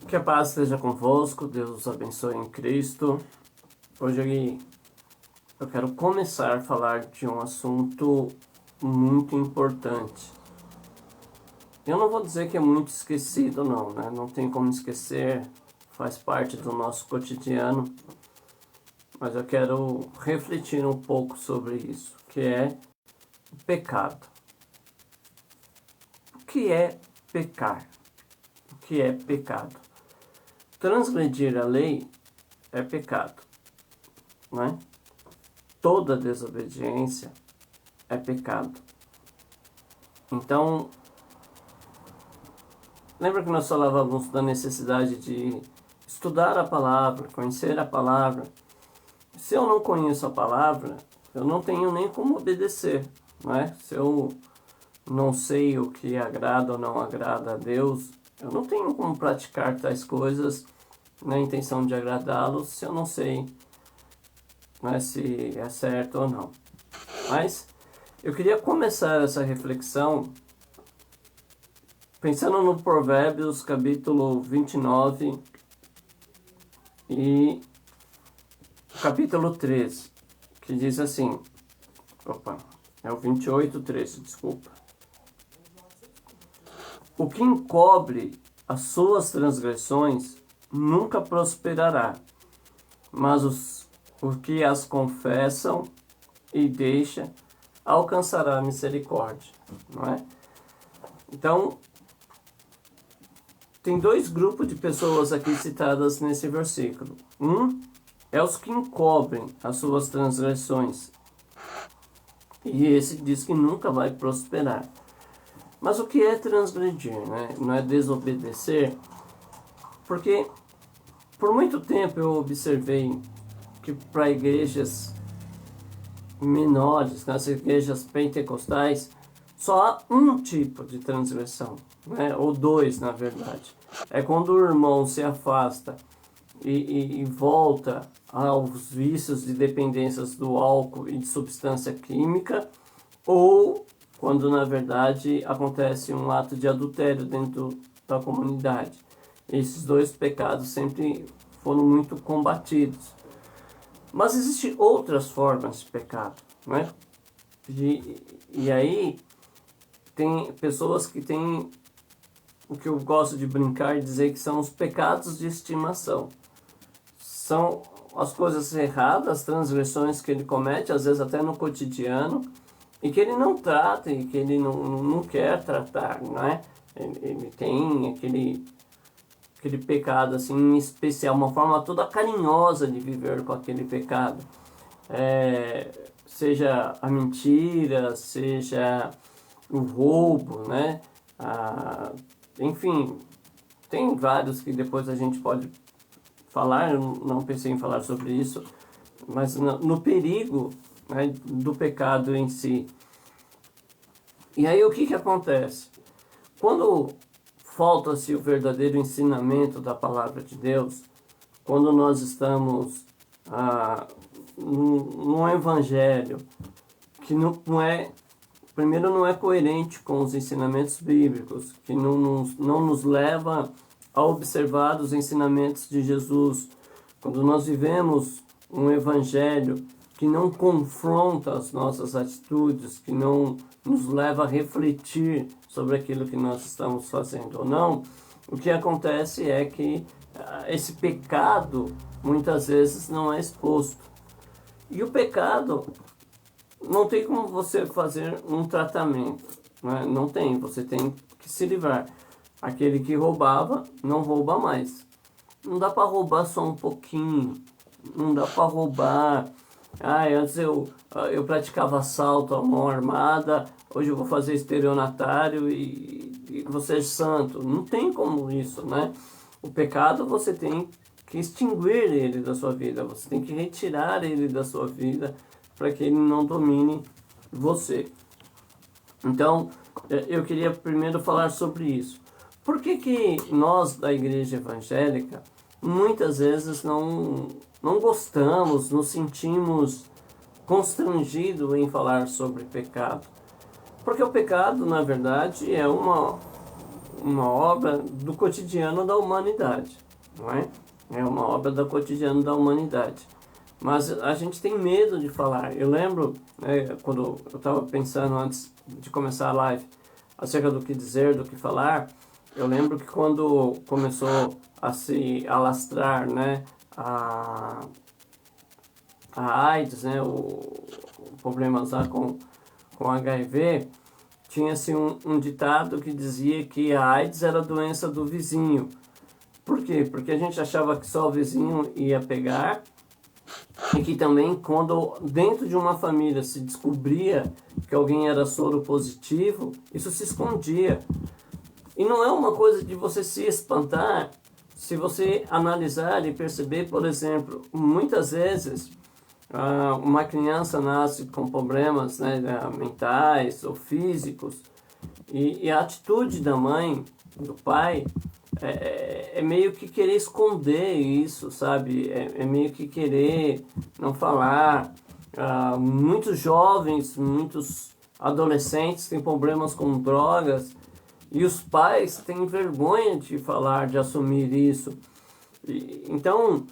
Que a paz esteja convosco, Deus os abençoe em Cristo. Hoje eu quero começar a falar de um assunto muito importante. Eu não vou dizer que é muito esquecido não, né? Não tem como esquecer, faz parte do nosso cotidiano. Mas eu quero refletir um pouco sobre isso, que é o pecado. O que é pecar? O que é pecado? Transgredir a lei é pecado, né? Toda desobediência é pecado. Então, lembra que nós falávamos da necessidade de estudar a palavra, conhecer a palavra? Se eu não conheço a palavra, eu não tenho nem como obedecer, né? Se eu não sei o que agrada ou não agrada a Deus, eu não tenho como praticar tais coisas na intenção de agradá-lo se eu não sei, né, se é certo ou não. Mas eu queria começar essa reflexão pensando no Provérbios capítulo 29 e capítulo 13, que diz assim, é o 28, 13, desculpa. O que encobre as suas transgressões nunca prosperará, mas o que as confessam e deixa alcançará a misericórdia, não é? Então, tem dois grupos de pessoas aqui citadas nesse versículo. Um é os que encobrem as suas transgressões, e esse diz que nunca vai prosperar. Mas o que é transgredir, né? Não é desobedecer? Porque por muito tempo eu observei que para igrejas menores, nas igrejas pentecostais, só há um tipo de transgressão, né? Ou dois, na verdade. É quando o irmão se afasta e volta aos vícios de dependências do álcool e de substância química, ou quando na verdade acontece um ato de adultério dentro da comunidade. Esses dois pecados sempre foram muito combatidos. Mas existem outras formas de pecado, né? E aí tem pessoas que têm o que eu gosto de brincar e dizer que são os pecados de estimação. São as coisas erradas, as transgressões que ele comete, às vezes até no cotidiano, e que ele não trata, e que ele não quer tratar, né? Ele tem aquele pecado assim em especial, uma forma toda carinhosa de viver com aquele pecado. Seja a mentira, seja o roubo, né? Enfim, tem vários que depois a gente pode falar, eu não pensei em falar sobre isso, mas no perigo, né, do pecado em si. E aí o que acontece? Quando falta-se o verdadeiro ensinamento da palavra de Deus, quando nós estamos num evangelho que não é, primeiro não é coerente com os ensinamentos bíblicos, que não nos leva a observar os ensinamentos de Jesus, quando nós vivemos um evangelho que não confronta as nossas atitudes, que não nos leva a refletir sobre aquilo que nós estamos fazendo ou não, o que acontece é que esse pecado muitas vezes não é exposto. E o pecado não tem como você fazer um tratamento, né? Não tem, você tem que se livrar. Aquele que roubava, não rouba mais. Não dá para roubar só um pouquinho, não dá para roubar. Antes eu praticava assalto à mão armada, hoje eu vou fazer estelionatário e vou ser santo. Não tem como isso, né? O pecado você tem que extinguir ele da sua vida, você tem que retirar ele da sua vida para que ele não domine você. Então, eu queria primeiro falar sobre isso. Por que nós da igreja evangélica muitas vezes não gostamos, nos sentimos constrangidos em falar sobre pecado? Porque o pecado, na verdade, é uma uma obra do cotidiano da humanidade, não é? É uma obra do cotidiano da humanidade. Mas a gente tem medo de falar. Eu lembro, né, quando eu estava pensando antes de começar a live acerca do que dizer, do que falar, eu lembro que quando começou a se alastrar, né, a AIDS, né, o problemas lá com HIV, tinha-se um ditado que dizia que a AIDS era a doença do vizinho. Por quê? Porque a gente achava que só o vizinho ia pegar, e que também quando dentro de uma família se descobria que alguém era soro positivo, isso se escondia. E não é uma coisa de você se espantar se você analisar e perceber, por exemplo, muitas vezes uma criança nasce com problemas, né, mentais ou físicos, e a atitude da mãe, do pai, é meio que querer esconder isso, sabe? É meio que querer não falar. Muitos jovens, muitos adolescentes têm problemas com drogas e os pais têm vergonha de falar, de assumir isso. Então,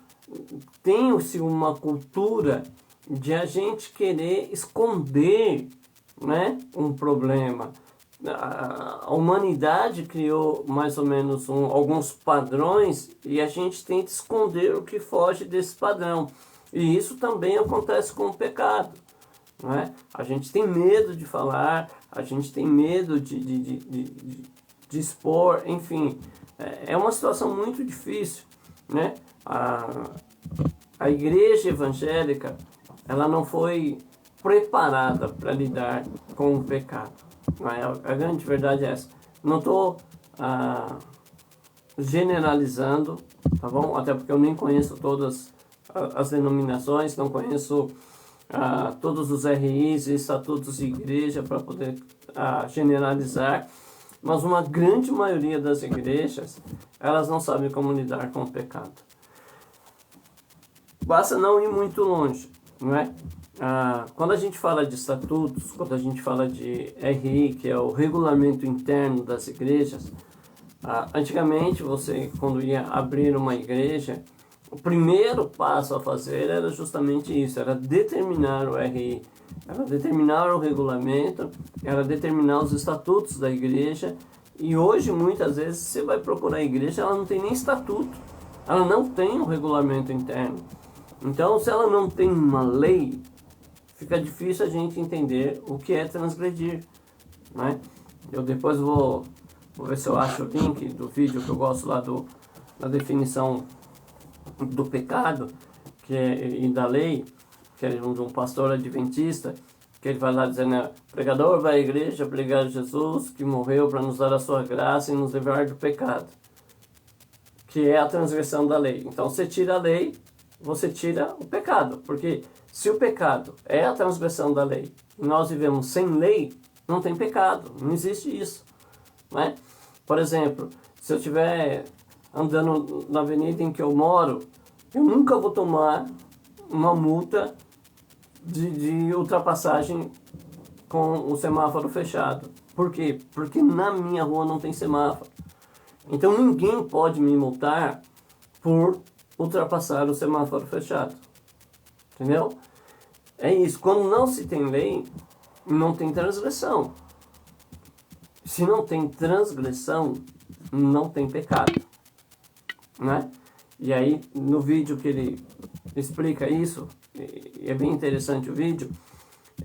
tem-se uma cultura de a gente querer esconder, né, um problema. A humanidade criou mais ou menos alguns padrões e a gente tenta esconder o que foge desse padrão. E isso também acontece com o pecado, né? A gente tem medo de falar, a gente tem medo de expor, enfim. É uma situação muito difícil, né? A igreja evangélica, ela não foi preparada para lidar com o pecado. A grande verdade é essa. Não estou generalizando, tá bom? Até porque eu nem conheço todas as denominações, não conheço todos os RIs e estatutos de igreja para poder generalizar. Mas uma grande maioria das igrejas, elas não sabem como lidar com o pecado. Basta não ir muito longe, não é? Quando a gente fala de estatutos, quando a gente fala de RI, que é o regulamento interno das igrejas, antigamente você, quando ia abrir uma igreja, o primeiro passo a fazer era justamente isso, era determinar o RI, era determinar o regulamento, era determinar os estatutos da igreja. E hoje, muitas vezes, você vai procurar a igreja, ela não tem nem estatuto, ela não tem um regulamento interno. Então, se ela não tem uma lei, fica difícil a gente entender o que é transgredir, né? Eu depois vou ver se eu acho o link do vídeo que eu gosto lá da definição do pecado e da lei, que é de um pastor adventista, que ele vai lá dizendo, né, pregador vai à igreja pregar Jesus, que morreu para nos dar a sua graça e nos livrar do pecado, que é a transgressão da lei. Então, você tira a lei, você tira o pecado, porque se o pecado é a transgressão da lei, e nós vivemos sem lei, não tem pecado, não existe isso, né? Por exemplo, se eu estiver andando na avenida em que eu moro, eu nunca vou tomar uma multa de ultrapassagem com o semáforo fechado. Por quê? Porque na minha rua não tem semáforo. Então ninguém pode me multar por ultrapassar o semáforo fechado. Entendeu? É isso. Quando não se tem lei, não tem transgressão. Se não tem transgressão, não tem pecado, né? E aí, no vídeo que ele explica isso, e é bem interessante o vídeo,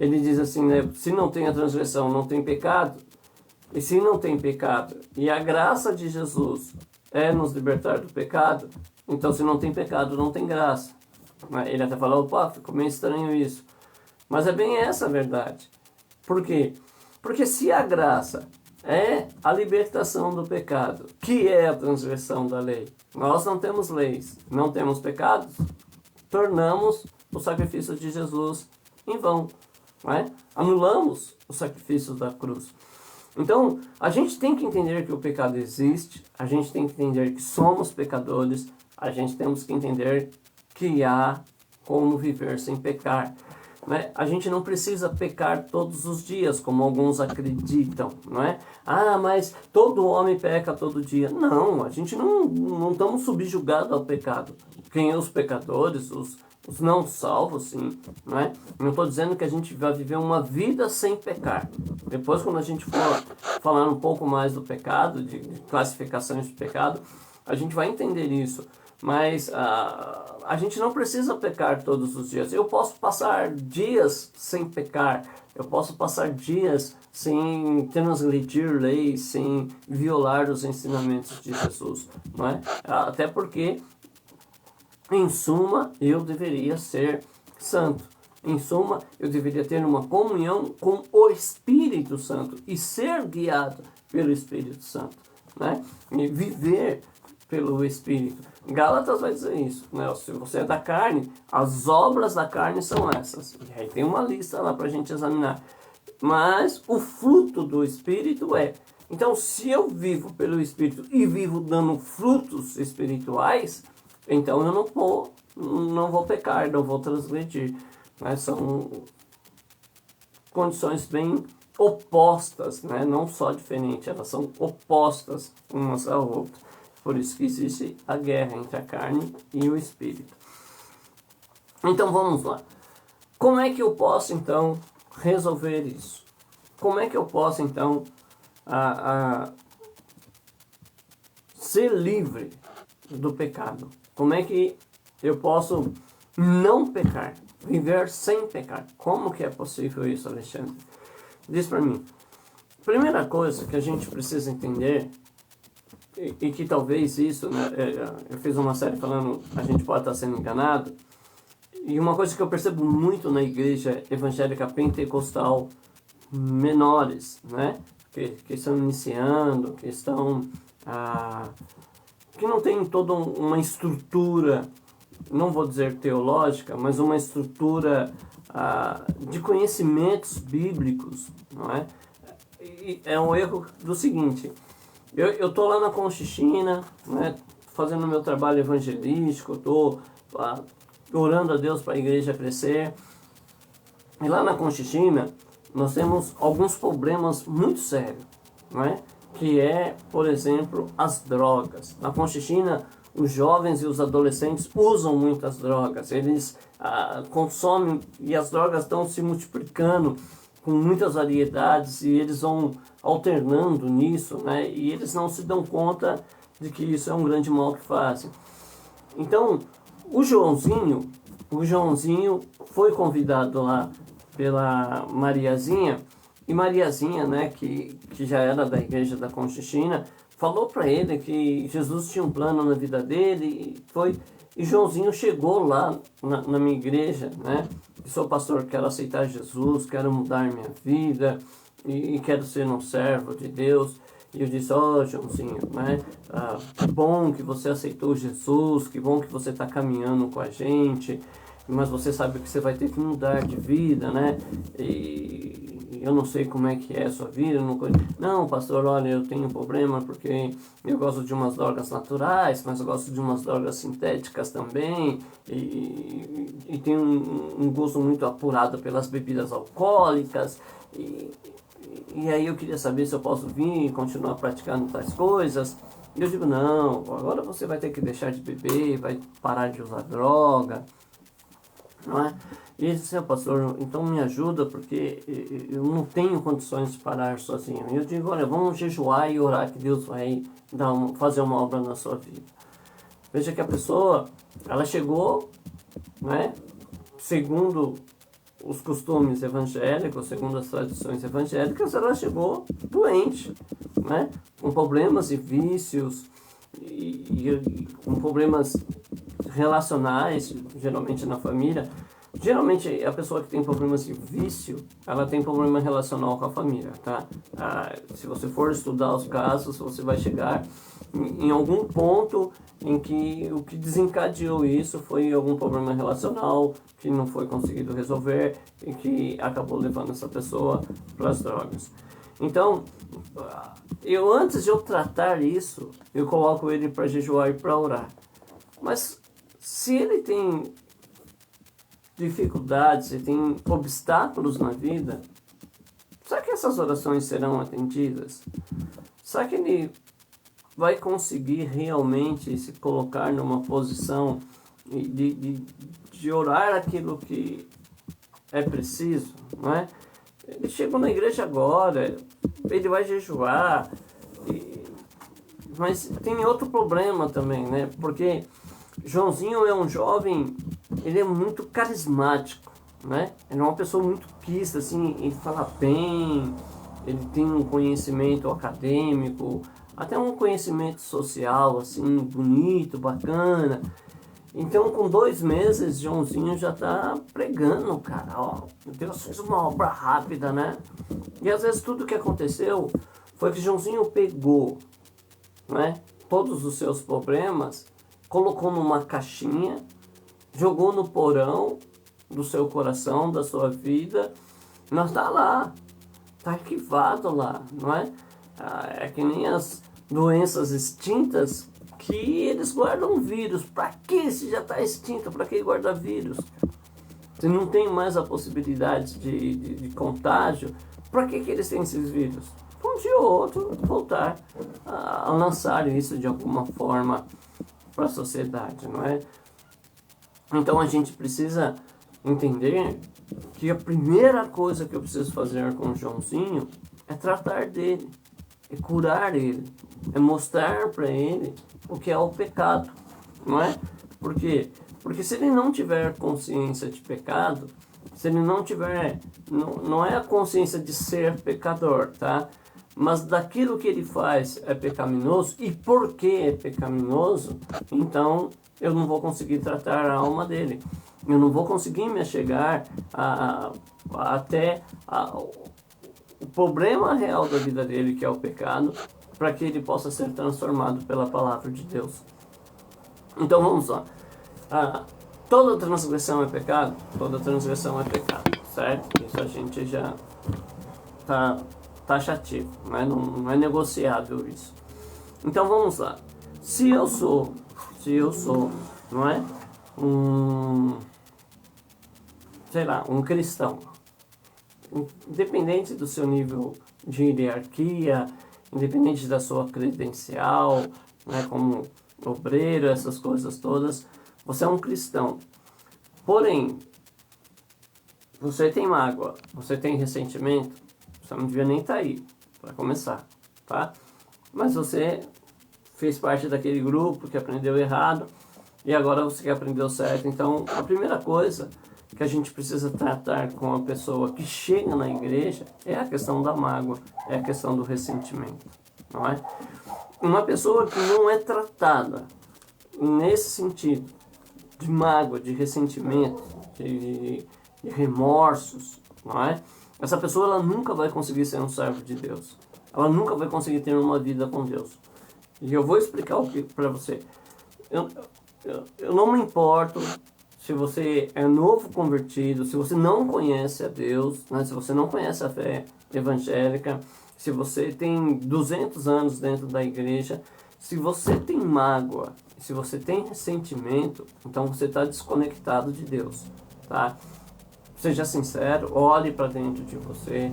ele diz assim, né? Se não tem a transgressão, não tem pecado. E se não tem pecado, e a graça de Jesus é nos libertar do pecado, então se não tem pecado, não tem graça. Ele até falou, opa, ficou meio estranho isso. Mas é bem essa a verdade. Por quê? Porque se a graça é a libertação do pecado, que é a transgressão da lei, nós não temos leis, não temos pecados, tornamos o sacrifício de Jesus em vão, não é? Anulamos o sacrifício da cruz. Então, a gente tem que entender que o pecado existe, a gente tem que entender que somos pecadores, a gente temos que entender que há como viver sem pecar. né? A gente não precisa pecar todos os dias, como alguns acreditam, não é? Ah, mas todo homem peca todo dia. Não, a gente não estamos subjugados ao pecado. Quem é os pecadores, os não salvos, sim, não é? Não estou dizendo que a gente vai viver uma vida sem pecar. Depois, quando a gente for falar um pouco mais do pecado, de classificações de pecado, a gente vai entender isso. Mas a gente não precisa pecar todos os dias. Eu posso passar dias sem pecar. Eu posso passar dias sem transgredir leis, sem violar os ensinamentos de Jesus, não é? Até porque, em suma, eu deveria ser santo. Em suma, eu deveria ter uma comunhão com o Espírito Santo e ser guiado pelo Espírito Santo, né? E viver pelo Espírito. Gálatas vai dizer isso, né? Se você é da carne, as obras da carne são essas. E aí tem uma lista lá para a gente examinar. Mas o fruto do Espírito é. Então, se eu vivo pelo Espírito e vivo dando frutos espirituais, então eu não vou pecar, não vou transgredir. Mas são condições bem opostas, né? Não só diferentes, elas são opostas umas à outra. Por isso que existe a guerra entre a carne e o espírito. Então vamos lá. Como é que eu posso então resolver isso? Como é que eu posso então ser livre do pecado? Como é que eu posso não pecar? Viver sem pecar? Como que é possível isso, Alexandre? Diz para mim. Primeira coisa que a gente precisa entender, e que talvez isso, né, eu fiz uma série falando, a gente pode estar sendo enganado, e uma coisa que eu percebo muito na igreja evangélica pentecostal, menores, né, que estão iniciando, que estão, que não tem toda uma estrutura, não vou dizer teológica, mas uma estrutura de conhecimentos bíblicos, não é? E é um erro do seguinte: eu tô lá na Conchichina, né, fazendo meu trabalho evangelístico, estou orando a Deus para a igreja crescer. E lá na Conchichina nós temos alguns problemas muito sérios, não é? Que é, por exemplo, as drogas. Na Conchichina, os jovens e os adolescentes usam muitas drogas. Eles consomem, e as drogas estão se multiplicando com muitas variedades, e eles vão alternando nisso, né? E eles não se dão conta de que isso é um grande mal que fazem. Então, o Joãozinho foi convidado lá pela Mariazinha, e Mariazinha, né, que já era da igreja da Conchichina, falou para ele que Jesus tinha um plano na vida dele, e Joãozinho chegou lá na minha igreja, né? Sou pastor, quero aceitar Jesus, quero mudar minha vida e quero ser um servo de Deus. E eu disse: Joãozinho, né? Que bom que você aceitou Jesus, que bom que você está caminhando com a gente, mas você sabe que você vai ter que mudar de vida, né? E eu não sei como é que é a sua vida. Não, pastor, olha, eu tenho um problema porque eu gosto de umas drogas naturais, mas eu gosto de umas drogas sintéticas também, e tenho um gosto muito apurado pelas bebidas alcoólicas, e aí eu queria saber se eu posso vir e continuar praticando tais coisas. E eu digo: não, agora você vai ter que deixar de beber, vai parar de usar droga, não é? E ele disse: pastor, então me ajuda, porque eu não tenho condições de parar sozinho. E eu digo: olha, vamos jejuar e orar que Deus vai fazer uma obra na sua vida. Veja que a pessoa, ela chegou, né, segundo os costumes evangélicos, segundo as tradições evangélicas, ela chegou doente, né, com problemas e vícios, e com problemas relacionais, geralmente na família. Geralmente a pessoa que tem problemas de vício, ela tem problema relacional com a família, tá? Se você for estudar os casos, você vai chegar em algum ponto em que o que desencadeou isso foi algum problema relacional que não foi conseguido resolver e que acabou levando essa pessoa para as drogas. Então, antes de eu tratar isso, eu coloco ele para jejuar e para orar. Mas se ele tem dificuldades, você tem obstáculos na vida, será que essas orações serão atendidas? Será que ele vai conseguir realmente se colocar numa posição de orar aquilo que é preciso, não é? Ele chegou na igreja agora, ele vai jejuar, mas tem outro problema também, né? Porque Joãozinho é um jovem, ele é muito carismático, né? Ele é uma pessoa muito quista, assim, ele fala bem, ele tem um conhecimento acadêmico, até um conhecimento social, assim, bonito, bacana. Então, com 2 meses, Joãozinho já tá pregando, cara. Ó, Deus fez uma obra rápida, né? E às vezes tudo que aconteceu foi que Joãozinho pegou, né, todos os seus problemas, colocou numa caixinha, jogou no porão do seu coração, da sua vida, mas tá lá, tá arquivado lá, não é? É que nem as doenças extintas, que eles guardam vírus. Para que se já está extinto? Para que guardar vírus? Se não tem mais a possibilidade de contágio, para que eles têm esses vírus? Um dia ou outro voltar a lançar isso de alguma forma para a sociedade, não é? Então a gente precisa entender que a primeira coisa que eu preciso fazer com o Joãozinho é tratar dele, é curar ele, é mostrar para ele o que é o pecado, não é? Por quê? Porque se ele não tiver consciência de pecado, se ele não tiver, não é a consciência de ser pecador, tá? Mas daquilo que ele faz é pecaminoso, e porque é pecaminoso, então eu não vou conseguir tratar a alma dele. Eu não vou conseguir me achegar até o problema real da vida dele, que é o pecado, para que ele possa ser transformado pela palavra de Deus. Então vamos lá. Toda transgressão é pecado? Toda transgressão é pecado, certo? Isso a gente já tá taxativo, né? Não é negociável isso. Então vamos lá. Se eu sou, não é? Um cristão, independente do seu nível de hierarquia, independente da sua credencial, né, como obreiro, essas coisas todas, você é um cristão. Porém, você tem mágoa, você tem ressentimento, você não devia nem estar aí, para começar, tá? Mas você fez parte daquele grupo que aprendeu errado e agora você que aprendeu certo. Então, a primeira coisa que a gente precisa tratar com a pessoa que chega na igreja é a questão da mágoa, é a questão do ressentimento, não é? Uma pessoa que não é tratada nesse sentido, de mágoa, de ressentimento, de remorsos, não é? Essa pessoa ela nunca vai conseguir ser um servo de Deus. Ela nunca vai conseguir ter uma vida com Deus. E eu vou explicar o que para você. Eu não me importo se você é novo convertido, se você não conhece a Deus, né? Se você não conhece a fé evangélica, se você tem 200 anos dentro da igreja, se você tem mágoa, se você tem ressentimento, então você está desconectado de Deus, tá? Seja sincero, olhe para dentro de você,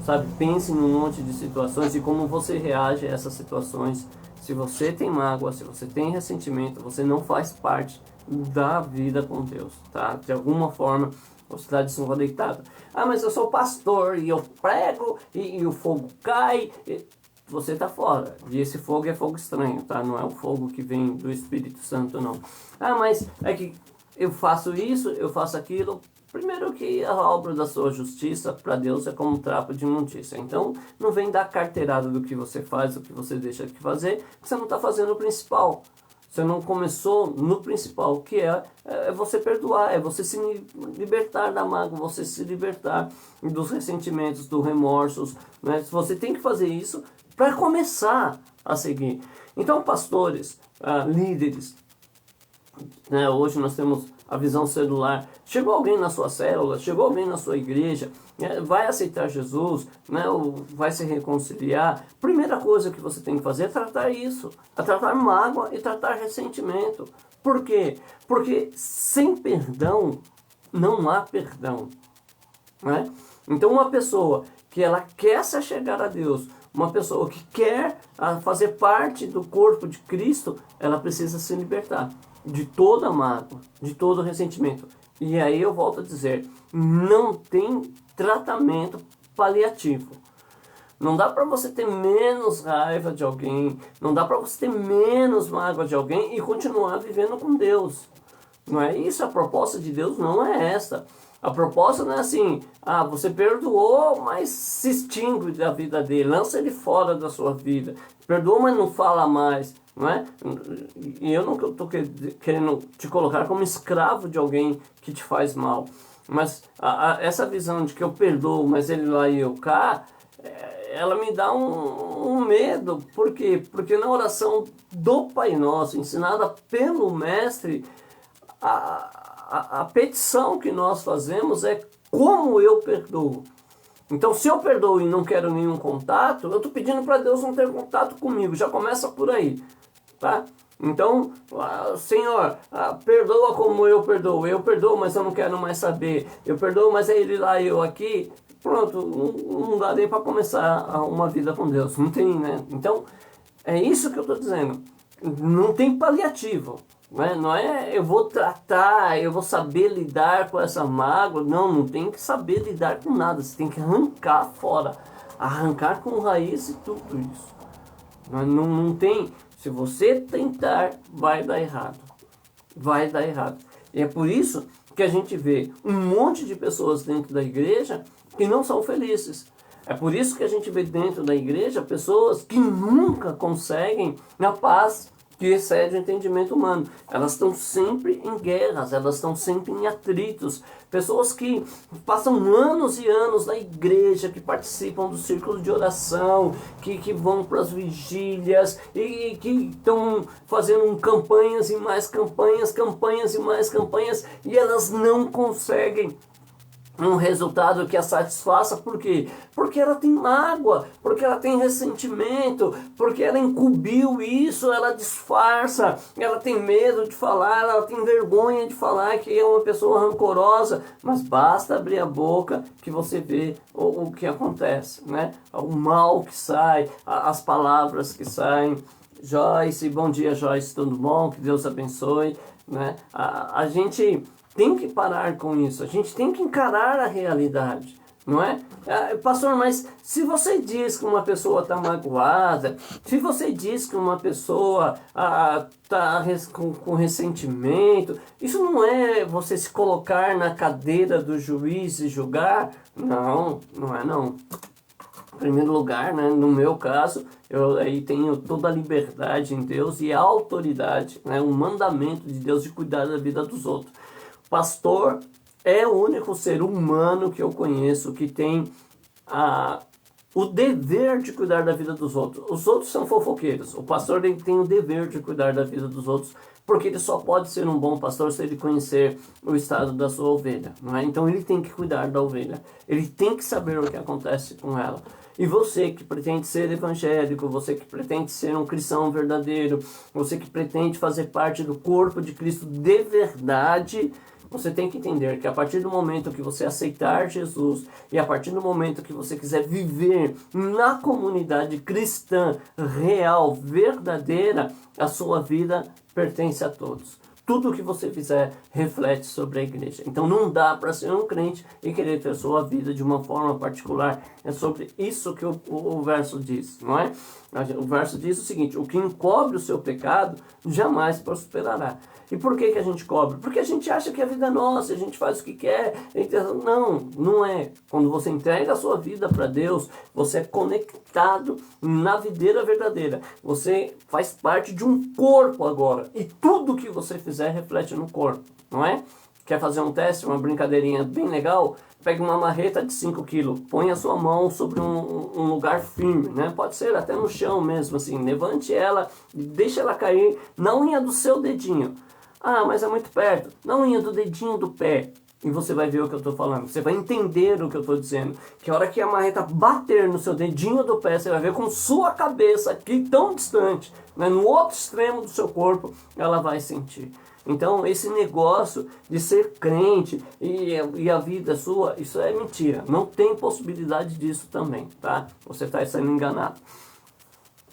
sabe? Pense num monte de situações e como você reage a essas situações. Se você tem mágoa, se você tem ressentimento, você não faz parte da vida com Deus, tá? De alguma forma, você está desconectado. Mas eu sou pastor e eu prego e o fogo cai. Você está fora. E esse fogo é fogo estranho, tá? Não é o fogo que vem do Espírito Santo, não. Mas é que eu faço isso, eu faço aquilo. Primeiro que a obra da sua justiça para Deus é como um trapo de imundícia. Então, não vem dar carteirada do que você faz, do que você deixa de fazer, que você não está fazendo o principal. Você não começou no principal, que é você perdoar, é você se libertar da mágoa, você se libertar dos ressentimentos, dos remorsos, né? Você tem que fazer isso para começar a seguir. Então, pastores, líderes, né? Hoje nós temos a visão celular. Chegou alguém na sua célula, chegou alguém na sua igreja, vai aceitar Jesus, né, ou vai se reconciliar. Primeira coisa que você tem que fazer é tratar isso, é tratar mágoa e tratar ressentimento. Por quê? Porque sem perdão não há perdão, né? Então uma pessoa que ela quer se achegar a Deus, uma pessoa que quer fazer parte do corpo de Cristo, ela precisa se libertar de toda mágoa, de todo ressentimento. E aí eu volto a dizer, não tem tratamento paliativo. Não dá para você ter menos raiva de alguém, não dá para você ter menos mágoa de alguém e continuar vivendo com Deus. Não é isso, a proposta de Deus não é essa. A proposta não é assim, você perdoou, mas se extingue da vida dele, lança ele fora da sua vida. Perdoou, mas não fala mais, não é? E eu não estou querendo te colocar como escravo de alguém que te faz mal. Mas essa visão de que eu perdoo, mas ele lá e eu cá, ela me dá um medo. Por quê? Porque na oração do Pai Nosso, ensinada pelo Mestre, a petição que nós fazemos é como eu perdoo. Então, se eu perdoo e não quero nenhum contato, eu estou pedindo para Deus não ter contato comigo. Já começa por aí, tá? Então, Senhor, perdoa como eu perdoo, mas eu não quero mais saber. Eu perdoo, mas é ele lá e eu aqui. Pronto, não dá nem para começar uma vida com Deus. Não tem, né? Então, é isso que eu estou dizendo. Não tem paliativo. Não é eu vou tratar, eu vou saber lidar com essa mágoa. Não tem que saber lidar com nada. Você tem que arrancar fora. Arrancar com raiz e tudo isso. Não tem. Se você tentar, vai dar errado. Vai dar errado. E é por isso que a gente vê um monte de pessoas dentro da igreja que não são felizes. É por isso que a gente vê dentro da igreja pessoas que nunca conseguem a paz que excede o entendimento humano. Elas estão sempre em guerras, elas estão sempre em atritos. Pessoas que passam anos e anos na igreja, que participam do círculo de oração, que vão para as vigílias e que estão fazendo campanhas e mais campanhas, campanhas e mais campanhas, e elas não conseguem um resultado que a satisfaça. Por quê? Porque ela tem mágoa, porque ela tem ressentimento, porque ela encobriu isso, ela disfarça, ela tem medo de falar, ela tem vergonha de falar que é uma pessoa rancorosa, mas basta abrir a boca que você vê o que acontece, né? O mal que sai, as palavras que saem. Joyce, bom dia Joyce, tudo bom? Que Deus abençoe, né? A gente tem que parar com isso, a gente tem que encarar a realidade, não é? Pastor, mas se você diz que uma pessoa está magoada, se você diz que uma pessoa está com ressentimento, isso não é você se colocar na cadeira do juiz e julgar? Não, não é não. Em primeiro lugar, né, no meu caso, eu aí tenho toda a liberdade em Deus e a autoridade, né, um mandamento de Deus de cuidar da vida dos outros. Pastor é o único ser humano que eu conheço que tem o dever de cuidar da vida dos outros. Os outros são fofoqueiros. O pastor ele tem o dever de cuidar da vida dos outros, porque ele só pode ser um bom pastor se ele conhecer o estado da sua ovelha, não é? Então ele tem que cuidar da ovelha. Ele tem que saber o que acontece com ela. E você que pretende ser evangélico, você que pretende ser um cristão verdadeiro, você que pretende fazer parte do corpo de Cristo de verdade, você tem que entender que a partir do momento que você aceitar Jesus e a partir do momento que você quiser viver na comunidade cristã real, verdadeira, a sua vida pertence a todos. Tudo que você fizer reflete sobre a igreja. Então não dá para ser um crente e querer ter sua vida de uma forma particular. É sobre isso que o verso diz, não é? O verso diz o seguinte: o que encobre o seu pecado jamais prosperará. E por que a gente cobre? Porque a gente acha que a vida é nossa, a gente faz o que quer. Não é. Quando você entrega a sua vida para Deus, você é conectado na videira verdadeira. Você faz parte de um corpo agora. E tudo que você fizer reflete no corpo, não é? Quer fazer um teste, uma brincadeirinha bem legal? Pegue uma marreta de 5 kg, põe a sua mão sobre um lugar firme, né? Pode ser até no chão mesmo, assim. Levante ela e deixe ela cair na unha do seu dedinho. Ah, mas é muito perto. Na unha do dedinho do pé. E você vai ver o que eu estou falando. Você vai entender o que eu estou dizendo. Que a hora que a marreta bater no seu dedinho do pé, você vai ver com sua cabeça aqui tão distante, né, no outro extremo do seu corpo, ela vai sentir. Então, esse negócio de ser crente e a vida sua, isso é mentira. Não tem possibilidade disso também, tá? Você está sendo enganado.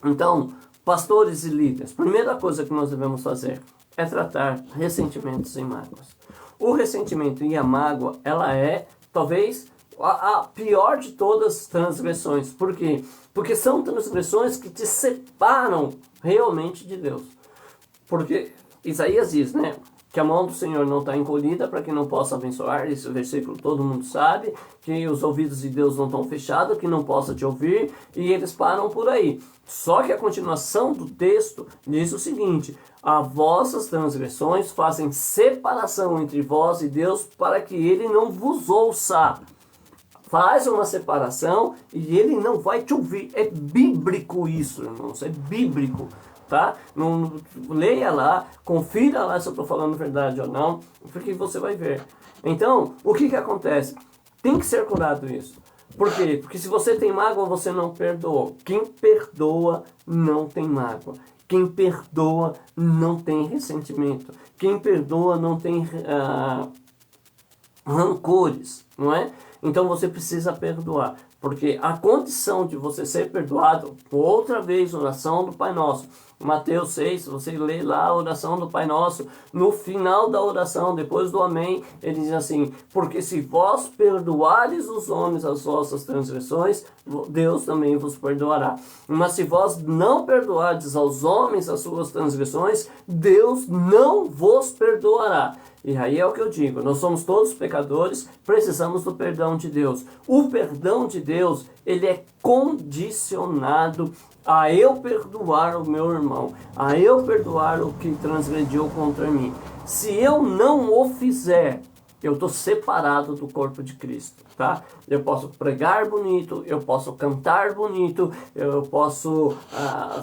Então, pastores e líderes, primeira coisa que nós devemos fazer é tratar ressentimentos e mágoas. O ressentimento e a mágoa, ela é, talvez, a pior de todas as transgressões. Por quê? Porque são transgressões que te separam realmente de Deus. Porque Isaías diz, né, que a mão do Senhor não está encolhida para que não possa abençoar. Esse versículo todo mundo sabe. Que os ouvidos de Deus não estão fechados, que não possa te ouvir. E eles param por aí. Só que a continuação do texto diz o seguinte: as vossas transgressões fazem separação entre vós e Deus para que ele não vos ouça. Faz uma separação e ele não vai te ouvir. É bíblico isso, irmãos. É bíblico. Tá? Não, leia lá, confira lá se eu estou falando verdade ou não, porque você vai ver. Então, o que acontece? Tem que ser curado isso. Por quê? Porque se você tem mágoa, você não perdoou. Quem perdoa não tem mágoa. Quem perdoa não tem ressentimento. Quem perdoa não tem rancores, não é? Então você precisa perdoar. Porque a condição de você ser perdoado, outra vez, oração do Pai Nosso. Mateus 6, você lê lá a oração do Pai Nosso, no final da oração, depois do amém, ele diz assim: porque se vós perdoares os homens as vossas transgressões, Deus também vos perdoará. Mas se vós não perdoardes aos homens as suas transgressões, Deus não vos perdoará. E aí é o que eu digo, nós somos todos pecadores, precisamos do perdão de Deus. O perdão de Deus, ele é condicionado a eu perdoar o meu irmão, a eu perdoar o que transgrediu contra mim. Se eu não o fizer, eu estou separado do corpo de Cristo, tá? Eu posso pregar bonito, eu posso cantar bonito, eu posso,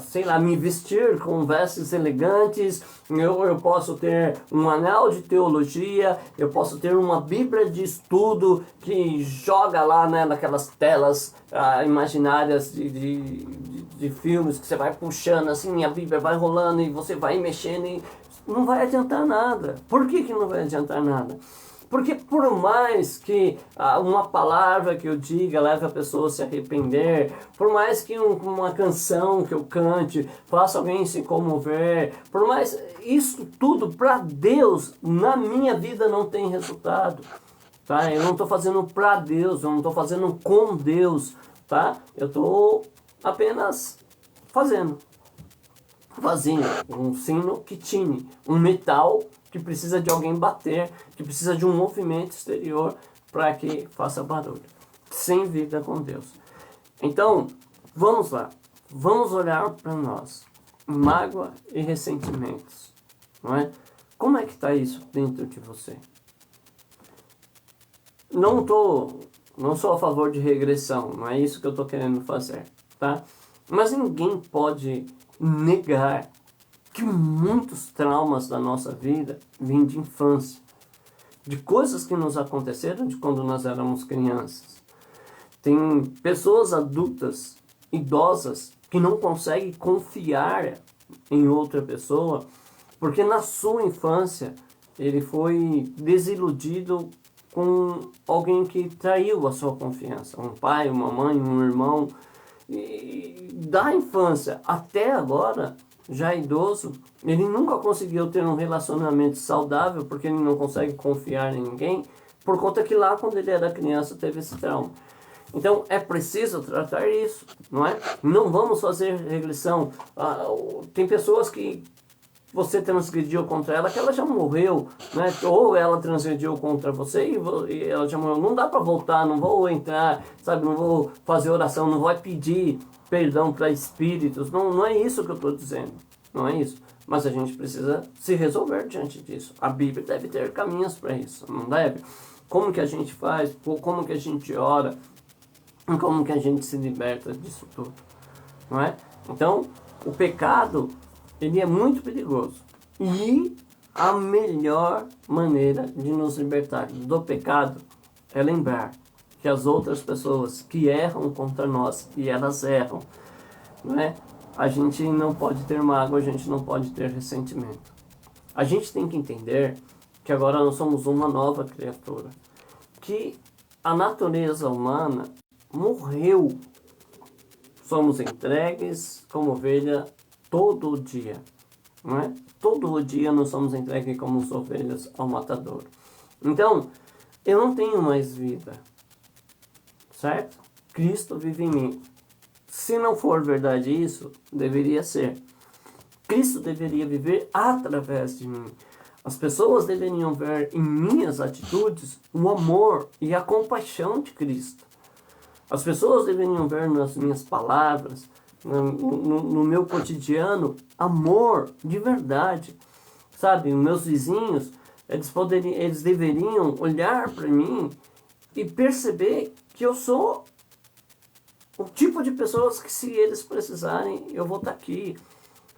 sei lá, me vestir com vestes elegantes, eu posso ter um anel de teologia, eu posso ter uma Bíblia de estudo que joga lá, né, naquelas telas imaginárias de filmes que você vai puxando assim, a Bíblia vai rolando e você vai mexendo e não vai adiantar nada. Por que não vai adiantar nada? Porque por mais que uma palavra que eu diga leve a pessoa a se arrepender, por mais que uma canção que eu cante faça alguém se comover, por mais isso tudo para Deus na minha vida não tem resultado, tá? Eu não estou fazendo para Deus, eu não estou fazendo com Deus, tá? Eu estou apenas fazendo um sino que tine, um metal que precisa de alguém bater, que precisa de um movimento exterior para que faça barulho, sem vida com Deus. Então, vamos lá, vamos olhar para nós, mágoa e ressentimentos, não é? Como é que está isso dentro de você? Não sou a favor de regressão, não é isso que eu estou querendo fazer, tá? Mas ninguém pode negar que muitos traumas da nossa vida vêm de infância, de coisas que nos aconteceram de quando nós éramos crianças. Tem pessoas adultas, idosas, que não conseguem confiar em outra pessoa, porque na sua infância ele foi desiludido com alguém que traiu a sua confiança, um pai, uma mãe, um irmão. E da infância até agora, já idoso, ele nunca conseguiu ter um relacionamento saudável porque ele não consegue confiar em ninguém, por conta que lá quando ele era criança teve esse trauma. Então é preciso tratar isso, não é? Não vamos fazer regressão. Tem pessoas que você transgrediu contra ela, que ela já morreu, né? Ou ela transgrediu contra você e ela já morreu. Não dá para voltar, não vou entrar, sabe? Não vou fazer oração, não vou pedir perdão para espíritos. Não é isso que eu estou dizendo, não é isso. Mas a gente precisa se resolver diante disso. A Bíblia deve ter caminhos para isso, não deve? Como que a gente faz? Como que a gente ora? Como que a gente se liberta disso tudo, não é? Então, o pecado, ele é muito perigoso. E a melhor maneira de nos libertar do pecado é lembrar que as outras pessoas que erram contra nós, e elas erram, né? A gente não pode ter mágoa, a gente não pode ter ressentimento. A gente tem que entender que agora nós somos uma nova criatura, que a natureza humana morreu. Somos entregues como ovelha todo dia, não é? Todo dia nós somos entregues como ovelhas ao matador. Então, eu não tenho mais vida, certo? Cristo vive em mim. Se não for verdade isso, deveria ser. Cristo deveria viver através de mim. As pessoas deveriam ver em minhas atitudes o amor e a compaixão de Cristo. As pessoas deveriam ver nas minhas palavras, no meu cotidiano, amor de verdade. Sabe, meus vizinhos, eles deveriam olhar para mim e perceber que eu sou o tipo de pessoas que, se eles precisarem, eu vou estar aqui.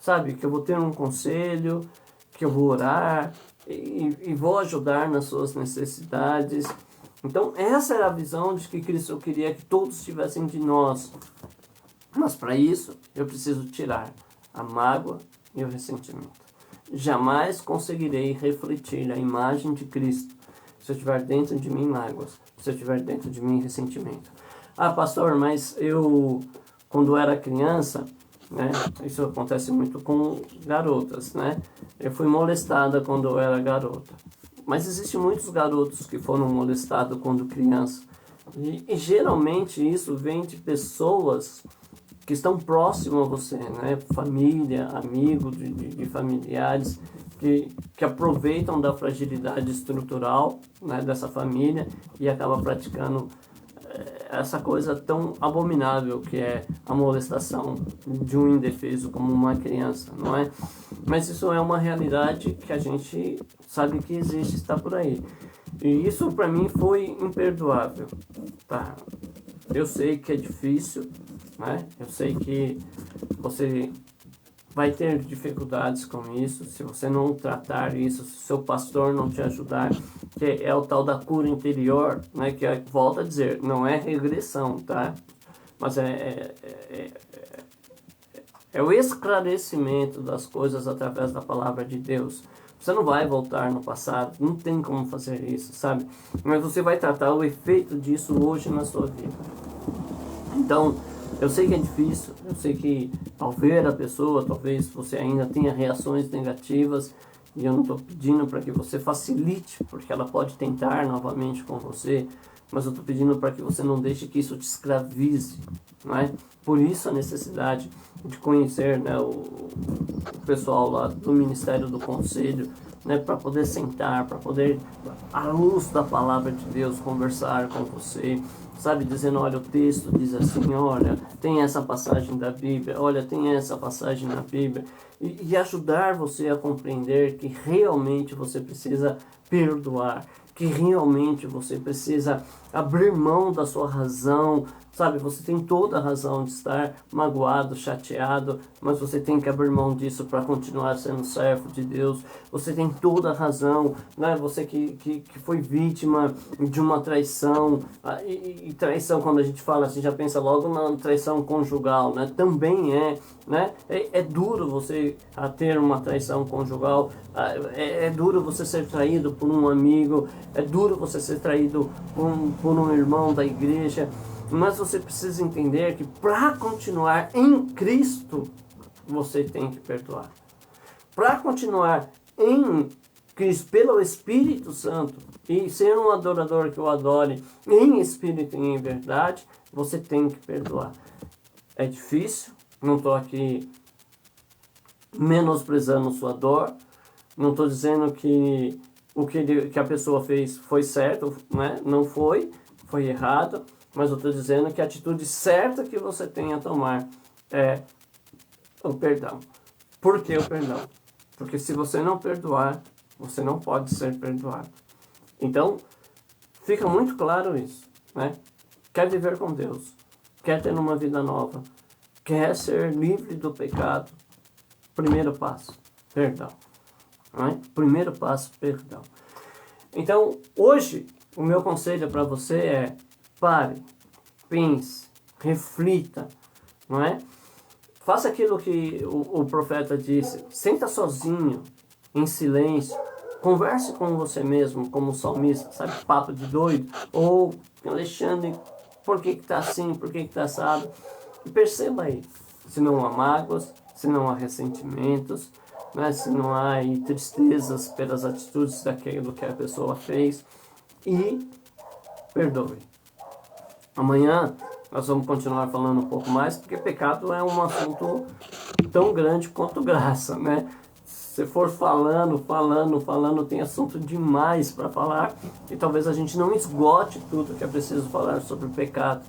Sabe, que eu vou ter um conselho, que eu vou orar e vou ajudar nas suas necessidades. Então, essa era a visão de que Cristo queria que todos tivessem de nós. Mas para isso, eu preciso tirar a mágoa e o ressentimento. Jamais conseguirei refletir a imagem de Cristo se eu tiver dentro de mim mágoas, se eu tiver dentro de mim ressentimento. Ah, pastor, mas eu, quando era criança, né, isso acontece muito com garotas, né? Eu fui molestada quando eu era garota. Mas existem muitos garotos que foram molestados quando criança. E geralmente isso vem de pessoas que estão próximas a você, né? Família, amigos de familiares que aproveitam da fragilidade estrutural, né, dessa família e acabam praticando essa coisa tão abominável que é a molestação de um indefeso como uma criança, não é? Mas isso é uma realidade que a gente sabe que existe, está por aí. E isso para mim foi imperdoável, tá? Eu sei que é difícil, né? Eu sei que você vai ter dificuldades com isso, se você não tratar isso, se o seu pastor não te ajudar, que é o tal da cura interior, né? Que volto a dizer, não é regressão, tá? Mas é o esclarecimento das coisas através da palavra de Deus. Você não vai voltar no passado, não tem como fazer isso, sabe? Mas você vai tratar o efeito disso hoje na sua vida. Então, eu sei que é difícil, eu sei que ao ver a pessoa, talvez você ainda tenha reações negativas, e eu não estou pedindo para que você facilite, porque ela pode tentar novamente com você, mas eu estou pedindo para que você não deixe que isso te escravize, não é? Por isso a necessidade de conhecer, né, o pessoal lá do Ministério do Conselho, né, para poder sentar, para poder, à luz da palavra de Deus, conversar com você, sabe, dizendo, olha, o texto diz assim, olha, tem essa passagem da Bíblia, olha, tem essa passagem na Bíblia, e ajudar você a compreender que realmente você precisa perdoar, que realmente você precisa abrir mão da sua razão, sabe, você tem toda a razão de estar magoado, chateado, mas você tem que abrir mão disso para continuar sendo servo de Deus. Você tem toda a razão, né? Você que foi vítima de uma traição, e traição, quando a gente fala assim, já pensa logo na traição conjugal, né? Também né? É duro você ter uma traição conjugal, é duro você ser traído por um amigo, é duro você ser traído por um irmão da igreja, mas você precisa entender que para continuar em Cristo, você tem que perdoar. Para continuar em Cristo, pelo Espírito Santo, e ser um adorador que o adore em espírito e em verdade, você tem que perdoar. É difícil, não estou aqui menosprezando sua dor, não estou dizendo que o que a pessoa fez foi certo, né? Não foi errado, mas eu estou dizendo que a atitude certa que você tem a tomar é o perdão. Por que o perdão? Porque se você não perdoar, você não pode ser perdoado. Então, fica muito claro isso, né? Quer viver com Deus, quer ter uma vida nova, quer ser livre do pecado, primeiro passo, perdão. não é? Primeiro passo, perdão. Então, hoje, o meu conselho para você é: pare, pense, reflita, não é? Faça aquilo que o profeta disse, senta sozinho, em silêncio, converse com você mesmo, como o salmista, sabe, papo de doido, ou Alexandre, por que está assim, por que está assado? E perceba aí, se não há mágoas, se não há ressentimentos, né, se não há aí tristezas pelas atitudes daquilo que a pessoa fez, e perdoe. Amanhã nós vamos continuar falando um pouco mais, porque pecado é um assunto tão grande quanto graça, né? Se for falando, tem assunto demais para falar, e talvez a gente não esgote tudo que é preciso falar sobre o pecado,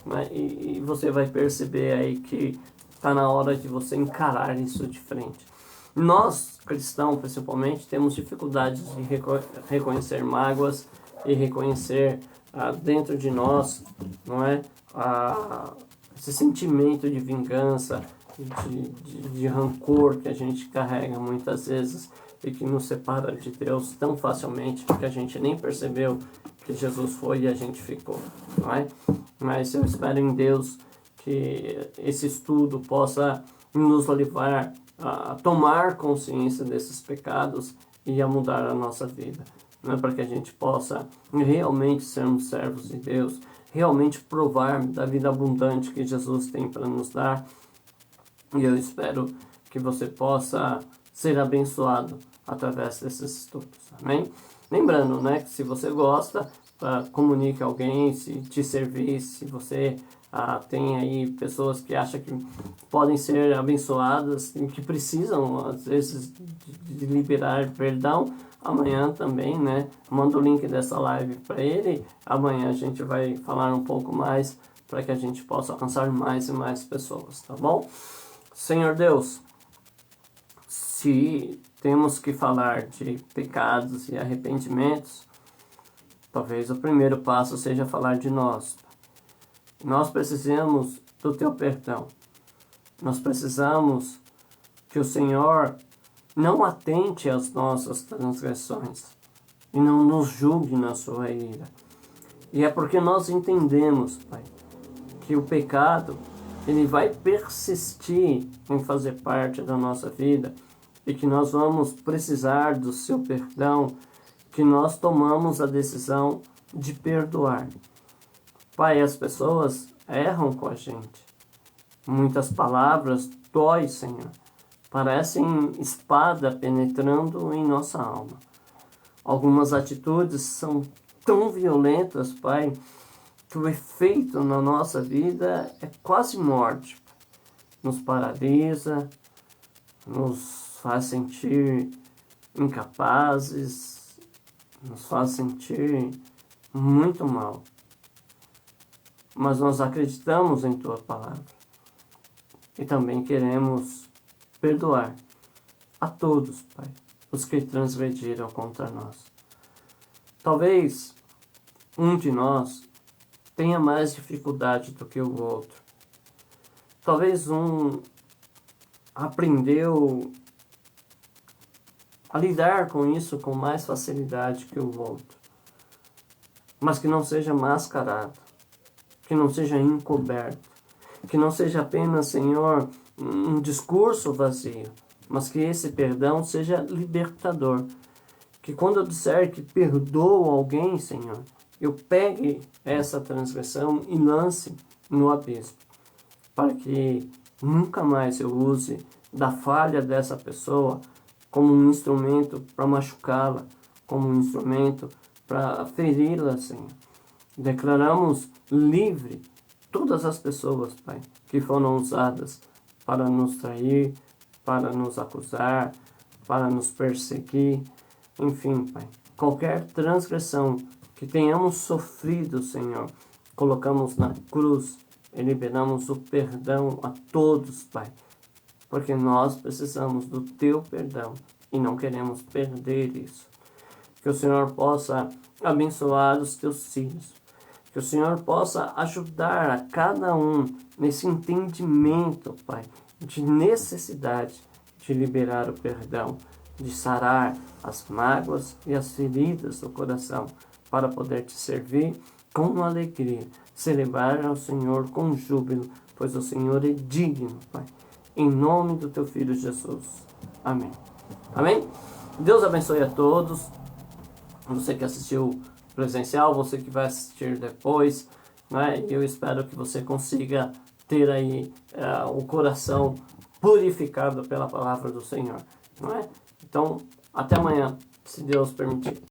né? E você vai perceber aí que está na hora de você encarar isso de frente. Nós, cristãos principalmente, temos dificuldades de reconhecer mágoas e reconhecer dentro de nós, não é? Esse sentimento de vingança, de rancor que a gente carrega muitas vezes e que nos separa de Deus tão facilmente que a gente nem percebeu que Jesus foi e a gente ficou, não é? Mas eu espero em Deus que esse estudo possa nos levar a tomar consciência desses pecados e a mudar a nossa vida, né? Para que a gente possa realmente sermos servos de Deus, realmente provar da vida abundante que Jesus tem para nos dar. E eu espero que você possa ser abençoado através desses estudos, amém? Lembrando, né, que se você gosta, comunique a alguém, se te servir, se você tem aí pessoas que acham que podem ser abençoadas e que precisam, às vezes, de liberar perdão, amanhã também, né, manda o link dessa live para ele, amanhã a gente vai falar um pouco mais para que a gente possa alcançar mais e mais pessoas, tá bom? Senhor Deus, se temos que falar de pecados e arrependimentos, talvez o primeiro passo seja falar de nós. Nós precisamos do teu perdão. Nós precisamos que o Senhor não atente às nossas transgressões e não nos julgue na sua ira. E é porque nós entendemos, Pai, que o pecado ele vai persistir em fazer parte da nossa vida e que nós vamos precisar do seu perdão, que nós tomamos a decisão de perdoar. Pai, as pessoas erram com a gente. Muitas palavras dói, Senhor. Parecem espada penetrando em nossa alma. Algumas atitudes são tão violentas, Pai, que o efeito na nossa vida é quase morte. Nos paralisa, nos faz sentir incapazes, nos faz sentir muito mal. Mas nós acreditamos em Tua palavra e também queremos perdoar a todos, Pai, os que transgrediram contra nós. Talvez um de nós tenha mais dificuldade do que o outro. Talvez um aprendeu a lidar com isso com mais facilidade que o outro. Mas que não seja mascarado, que não seja encoberto, que não seja apenas, Senhor, um discurso vazio, mas que esse perdão seja libertador. Que quando eu disser que perdoo alguém, Senhor, eu pegue essa transgressão e lance no abismo, para que nunca mais eu use da falha dessa pessoa como um instrumento para machucá-la, como um instrumento para feri-la, Senhor. Declaramos livre todas as pessoas, Pai, que foram usadas para nos trair, para nos acusar, para nos perseguir, enfim, Pai, qualquer transgressão que tenhamos sofrido, Senhor, colocamos na cruz e liberamos o perdão a todos, Pai, porque nós precisamos do Teu perdão e não queremos perder isso. Que o Senhor possa abençoar os Teus filhos, que o Senhor possa ajudar a cada um nesse entendimento, Pai, de necessidade de liberar o perdão, de sarar as mágoas e as feridas do coração, para poder te servir com alegria, celebrar ao Senhor com júbilo, pois o Senhor é digno, Pai. Em nome do teu Filho Jesus. Amém. Amém? Deus abençoe a todos. Você que assistiu presencial, você que vai assistir depois, né? Eu espero que você consiga ter aí o coração purificado pela palavra do Senhor, não é? Então, até amanhã, se Deus permitir.